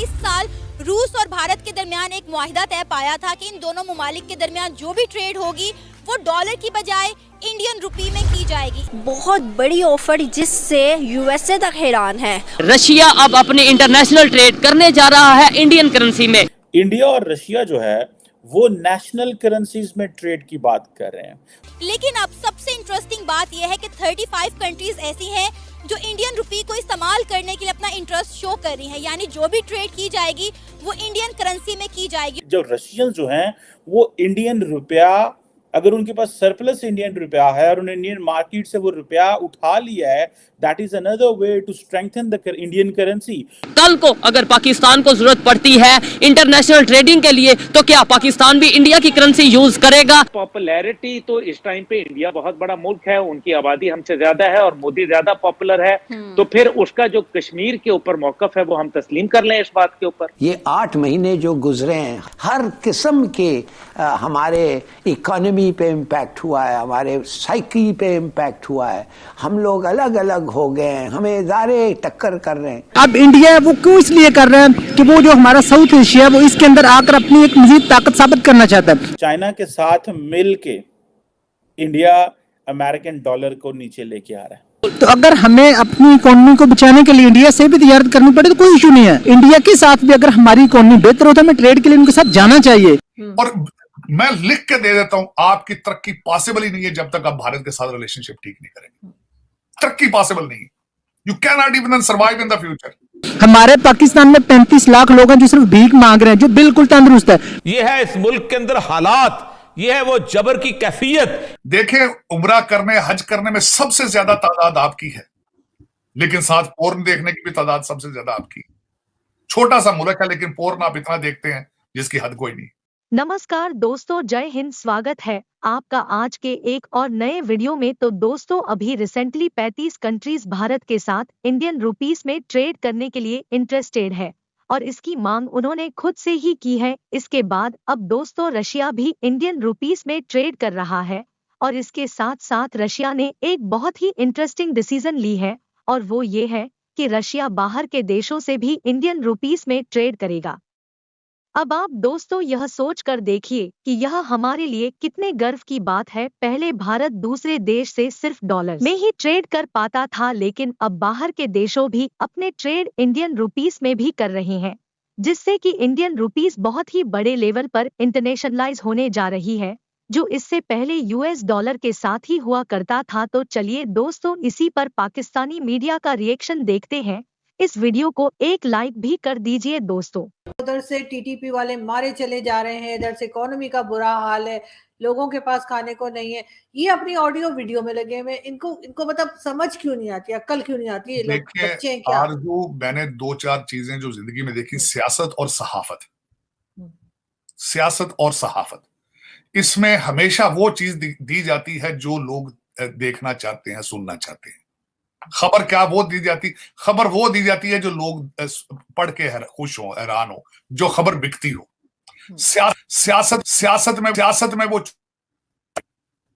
इस साल रूस और भारत के दरमियान एक मुआहिदा तय पाया था कि इन दोनों मुमालिक के दरमियान जो भी ट्रेड होगी वो डॉलर की बजाय इंडियन रुपी में की जाएगी। बहुत बड़ी ऑफर जिससे यूएसए तक हैरान है। रशिया अब अपने इंटरनेशनल ट्रेड करने जा रहा है इंडियन करेंसी में। इंडिया और रशिया जो है वो नेशनल करेंसीज में ट्रेड की बात कर रहे हैं। लेकिन अब सबसे इंटरेस्टिंग बात यह है कि 35 कंट्रीज ऐसी हैं जो इंडियन रुपी को इस्तेमाल करने के लिए अपना इंटरेस्ट शो कर रही हैं, यानी जो भी ट्रेड की जाएगी वो इंडियन करेंसी में की जाएगी। जो रशियन जो हैं वो इंडियन रुपया, अगर उनके पास सरप्लस इंडियन रुपया है और उन्हें इंडियन मार्केट से वो रुपया उठा लिया है, that is another way to strengthen the Indian currency. कल को अगर पाकिस्तान को जरूरत पड़ती है इंटरनेशनल ट्रेडिंग के लिए तो क्या पाकिस्तान भी इंडिया की करेंसी यूज करेगा? पॉपुलैरिटी तो इस टाइम पे इंडिया बहुत बड़ा मुल्क है, उनकी आबादी हमसे ज्यादा है और मोदी ज्यादा पॉपुलर है, तो फिर उसका जो कश्मीर के ऊपर मौकफ है वो हम तस्लीम कर लें इस बात के ऊपर। ये 8 महीने जो गुजरे हैं, हर किस्म के हमारे इकोनॉमी पे इम्पैक्ट हुआ है, हमारे साइकी पे इम्पैक्ट हुआ है, हम लोग अलग अलग हो गए हैं, हमें इदारे टक्कर कर रहे हैं। अब इंडिया वो क्यों इसलिए कर रहे हैं कि वो जो हमारा साउथ एशिया है वो इसके अंदर आकर अपनी एक मजीद ताकत साबित करना चाहता है। चाइना के साथ मिल के इंडिया अमेरिकन डॉलर को नीचे लेके आ रहा है। तो अगर हमें अपनी इकोनॉमी को बचाने के लिए इंडिया से भी तजारत करनी पड़े तो कोई इशू नहीं है। इंडिया के साथ भी अगर हमारी इकोनॉमी बेहतर होता है, हमें ट्रेड के लिए उनके साथ जाना चाहिए। और मैं लिख के दे देता हूं, आपकी तरक्की पॉसिबल ही नहीं है जब तक आप भारत के साथ रिलेशनशिप ठीक नहीं करेंगे। तरक्की पॉसिबल नहीं है। You can not even survive in the future. हमारे पाकिस्तान में 35 लाख लोग हैं जो सिर्फ भीख मांग रहे हैं, जो बिल्कुल तंदुरुस्त है। ये है इस मुल्क के अंदर हालात, ये है वो जबर की कैफियत। देखें, उम्रा करने, हज करने में सबसे ज्यादा तादाद आपकी है, लेकिन साथ पोर्न देखने की भी तादाद सबसे ज्यादा आपकी। छोटा सा मुल्क है लेकिन पोर्न आप इतना देखते हैं जिसकी हद कोई नहीं। नमस्कार दोस्तों, जय हिंद। स्वागत है आपका आज के एक और नए वीडियो में। तो दोस्तों, अभी रिसेंटली 35 कंट्रीज भारत के साथ इंडियन रुपीस में ट्रेड करने के लिए इंटरेस्टेड है और इसकी मांग उन्होंने खुद से ही की है। इसके बाद अब दोस्तों रशिया भी इंडियन रुपीस में ट्रेड कर रहा है और इसके साथ साथ रशिया ने एक बहुत ही इंटरेस्टिंग डिसीजन ली है और वो ये है कि रशिया बाहर के देशों से भी इंडियन रुपीस में ट्रेड करेगा। अब आप दोस्तों यह सोच कर देखिए कि यह हमारे लिए कितने गर्व की बात है। पहले भारत दूसरे देश से सिर्फ डॉलर में ही ट्रेड कर पाता था, लेकिन अब बाहर के देशों भी अपने ट्रेड इंडियन रुपीस में भी कर रहे हैं, जिससे कि इंडियन रुपीस बहुत ही बड़े लेवल पर इंटरनेशनलाइज होने जा रही है, जो इससे पहले यूएस डॉलर के साथ ही हुआ करता था। तो चलिए दोस्तों, इसी पर पाकिस्तानी मीडिया का रिएक्शन देखते हैं। इस वीडियो को एक लाइक भी कर दीजिए दोस्तों। उधर से टीटीपी वाले मारे चले जा रहे हैं, इधर से इकोनॉमी का बुरा हाल है, लोगों के पास खाने को नहीं है। ये अपनी ऑडियो वीडियो में लगे हुए, इनको मतलब समझ क्यों नहीं आती, अक्ल क्यों नहीं आती? ये लोग बच्चे हैं क्या? आरजू, मैंने 2-4 चीजें जो जिंदगी में देखी, सियासत और सहाफत। सियासत और सहाफत, इसमें हमेशा वो चीज दी जाती है जो लोग देखना चाहते हैं, सुनना चाहते हैं। खबर क्या वो दी जाती, खबर वो दी जाती है जो लोग पढ़ के खुश हो, हैरान हो, जो खबर बिकती हो। सियासत में वो,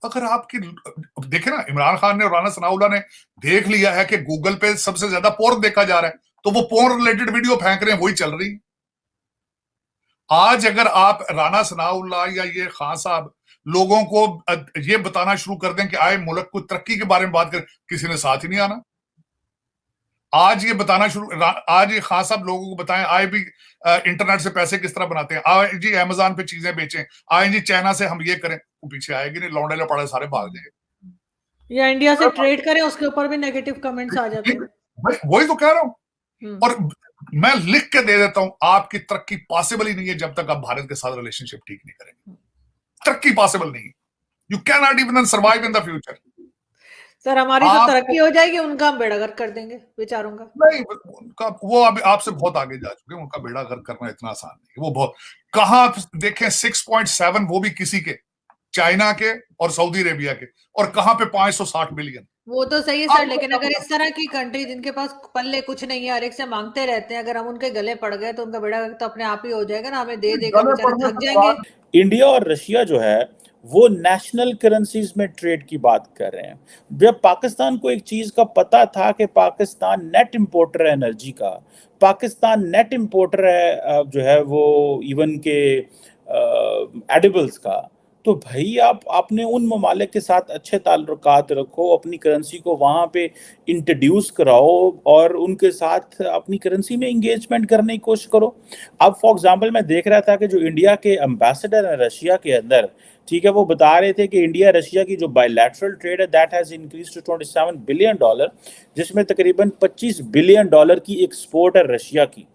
अगर आपकी देखे ना, इमरान खान ने और राना सनाउल्लाह ने देख लिया है कि गूगल पे सबसे ज्यादा पोर्न देखा जा रहा है, तो वो पोर्न रिलेटेड वीडियो फेंक रहे हैं, वही चल रही है। आज अगर आप राना सनाउल्लाह या ये खान साहब लोगों को ये बताना शुरू कर दें कि आए मुल्क को तरक्की के बारे में बात करें, किसी ने साथ ही नहीं आना। आज ये बताना आज ये खान साहब लोगों को बताएं, आए भी इंटरनेट से पैसे किस तरह बनाते हैं, आए जी अमेज़न पे चीजें बेचें, आए जी चाइना से हम ये करें, वो पीछे आएगी नहीं, लौंडे लपड़े सारे भाग जाएंगे। या इंडिया से ट्रेड करें, उसके ऊपर भी नेगेटिव कमेंट्स आ जाते हैं। वही तो कह रहा हूं। और मैं लिख के दे देता हूं, आपकी तरक्की पॉसिबल ही नहीं है जब तक आप भारत के साथ रिलेशनशिप ठीक नहीं करेंगे। तरक्की पॉसिबल नहीं है। You can not even survive in the future. Sir, हमारी तो तरक्की हो जाएगी, उनका हम बेड़ा गर्क कर देंगे बेचारों का। नहीं, उनका वो अभी आपसे बहुत आगे जा चुके हैं, उनका बेड़ा गर्क करना इतना आसान नहीं है। वो बहुत, कहां देखें 6.7, वो भी किसी के, चाइना के और सऊदी अरेबिया के, और कहां पे 560 मिलियन। वो तो सही है सर, लेकिन अगर इस तरह की कंट्री जिनके पास पल्ले कुछ नहीं है, हर एक से मांगते रहते हैं, अगर हम उनके गले पड़ गए तो उनका बेड़ा गर्क तो अपने आप ही हो जाएगा ना, हमें दे देकर बेचारे थक जाएंगे। इंडिया और रशिया जो है वो नेशनल करेंसीज में ट्रेड की बात कर रहे हैं। जब पाकिस्तान को एक चीज का पता था कि पाकिस्तान नेट इंपोर्टर है एनर्जी का, पाकिस्तान नेट इंपोर्टर है जो है वो इवन के एडिबल्स का, तो भाई आपने उन ममालिक के साथ अच्छे ताल्लुकात रखो, अपनी करेंसी को वहाँ पे इंट्रोड्यूस कराओ और उनके साथ अपनी करेंसी में इंगेजमेंट करने की कोशिश करो। अब फॉर एग्जांपल मैं देख रहा था कि जो इंडिया के एम्बेसडर हैं रशिया के अंदर, ठीक है, वो बता रहे थे कि इंडिया रशिया की जो बायलैटरल ट्रेड है that has increase to $27 billion, जिसमें तकरीबन $25 बिलियन की एक्सपोर्ट है रशिया की,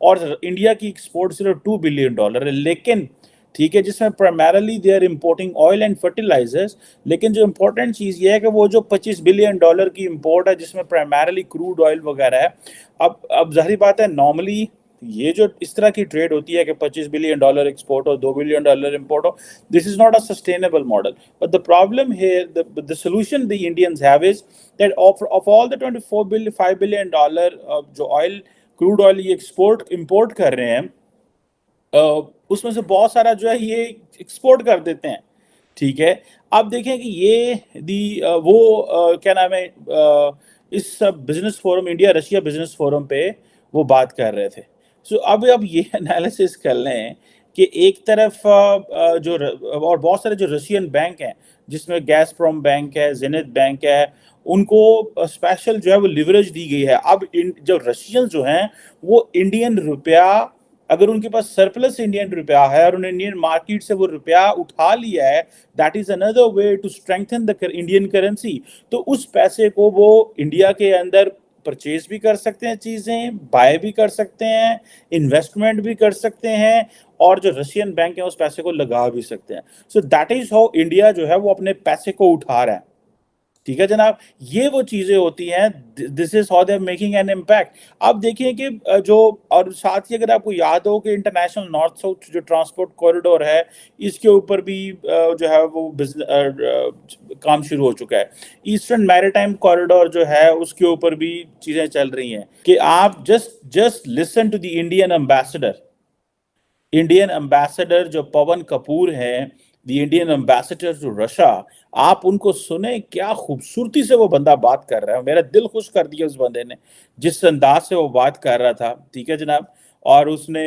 और इंडिया की एक्सपोर्ट सिर्फ $2 बिलियन है। लेकिन ठीक है, जिसमें primarily they are importing oil and fertilisers, लेकिन जो इंपॉर्टेंट चीज़ ये है कि वो जो $25 बिलियन की इंपोर्ट है जिसमें प्राइमरली क्रूड ऑयल वगैरह है, अब जाहिर बात है नॉर्मली ये जो इस तरह की ट्रेड होती है कि $25 बिलियन एक्सपोर्ट हो, $2 बिलियन इंपोर्ट हो, this is not a sustainable model. But the problem here, the solution the Indians have is that of all the $5 billion जो ऑयल क्रूड ऑयल ये इंपोर्ट कर रहे हैं, उसमें से बहुत सारा जो है ये एक्सपोर्ट कर देते हैं। ठीक है, आप देखें कि ये क्या नाम है, इस business forum, India Russia business forum पे वो बात कर रहे थे। सो अब ये एनालिसिस कर लें कि एक तरफ और बहुत सारे जो रशियन बैंक हैं जिसमें गैसप्रोम बैंक है, जेनिथ बैंक है, उनको स्पेशल जो है वो लिवरेज दी गई है। अब जो रशियन जो हैं वो इंडियन रुपया, अगर उनके पास सरप्लस इंडियन रुपया है और उन्हें इंडियन मार्केट से वो रुपया उठा लिया है, that is another way to strengthen the Indian currency. तो उस पैसे को वो इंडिया के अंदर परचेज भी कर सकते हैं, चीजें बाय भी कर सकते हैं, इन्वेस्टमेंट भी कर सकते हैं, और जो रशियन बैंक है उस पैसे को लगा भी सकते हैं। So that is how India जो है वो अपने पैसे को उठा रहा है। ठीक है जनाब, ये वो चीजें होती हैं, this is how they are making an impact. अब देखिए कि जो, और साथ ही अगर आपको याद हो कि इंटरनेशनल नॉर्थ साउथ जो ट्रांसपोर्ट कॉरिडोर है, इसके ऊपर भी जो है वो काम शुरू हो चुका है। ईस्टर्न मैरीटाइम कॉरिडोर जो है उसके ऊपर भी चीजें चल रही हैं कि आप just listen to the Indian ambassador जो पवन कपूर है, the Indian ambassador to Russia, आप उनको सुने, क्या खूबसूरती से वो बंदा बात कर रहा है। मेरा दिल खुश कर दिया उस बंदे ने, जिस अंदाज से वो बात कर रहा था। ठीक है जनाब, और उसने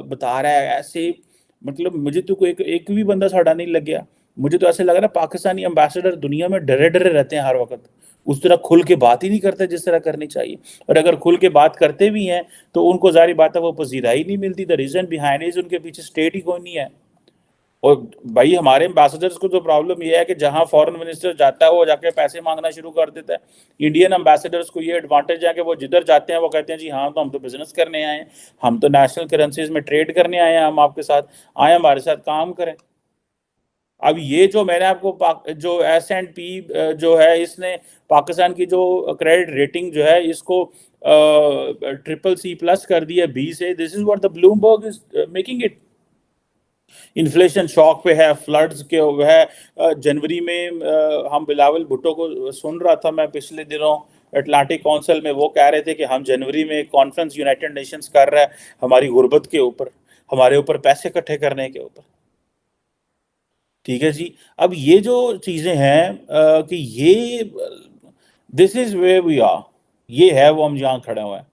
बता रहा है ऐसे, मतलब मुझे तो कोई एक भी बंदा साड़ा नहीं लग गया। मुझे तो ऐसे लग रहा है पाकिस्तानी एम्बेसडर दुनिया में डरे डरे रहते हैं हर वक्त, उस तरह खुल के बात ही नहीं करते जिस तरह करनी चाहिए। और अगर खुल के बात करते भी हैं तो उनको जारी बात है वो पजीराई नहीं मिलती। द रीजन बिहाइंड इज उनके पीछे स्टेट ही कोई नहीं है। और भाई हमारे एम्बेसडर्स को तो प्रॉब्लम ये है कि जहां फॉरेन मिनिस्टर जाता है वो जाके पैसे मांगना शुरू कर देता है। इंडियन एम्बेसडर्स को ये एडवांटेज है कि वो जिधर जाते हैं वो कहते हैं जी हाँ, तो हम तो बिजनेस करने आए हैं, हम तो नेशनल करेंसीज में ट्रेड करने आए हैं, हम आपके साथ आए, हमारे साथ काम करें। अब ये जो मैंने आपको जो S&P जो है, इसने पाकिस्तान की जो क्रेडिट रेटिंग जो है इसको CCC+ कर दिया B से। This is what the Bloomberg is making it. Inflation shock पे है, फ्लड्स के है। जनवरी में हम बिलावल भुट्टो को सुन रहा था मैं पिछले दिनों अटलांटिक काउंसिल में, वो कह रहे थे कि हम जनवरी में एक कॉन्फ्रेंस यूनाइटेड नेशंस कर रहा है हमारी गुर्बत के ऊपर, हमारे ऊपर पैसे इकट्ठे करने के ऊपर। ठीक है जी, अब ये जो चीजें हैं कि ये this is way we are, ये है वो हम जहाँ खड़े हुए हैं।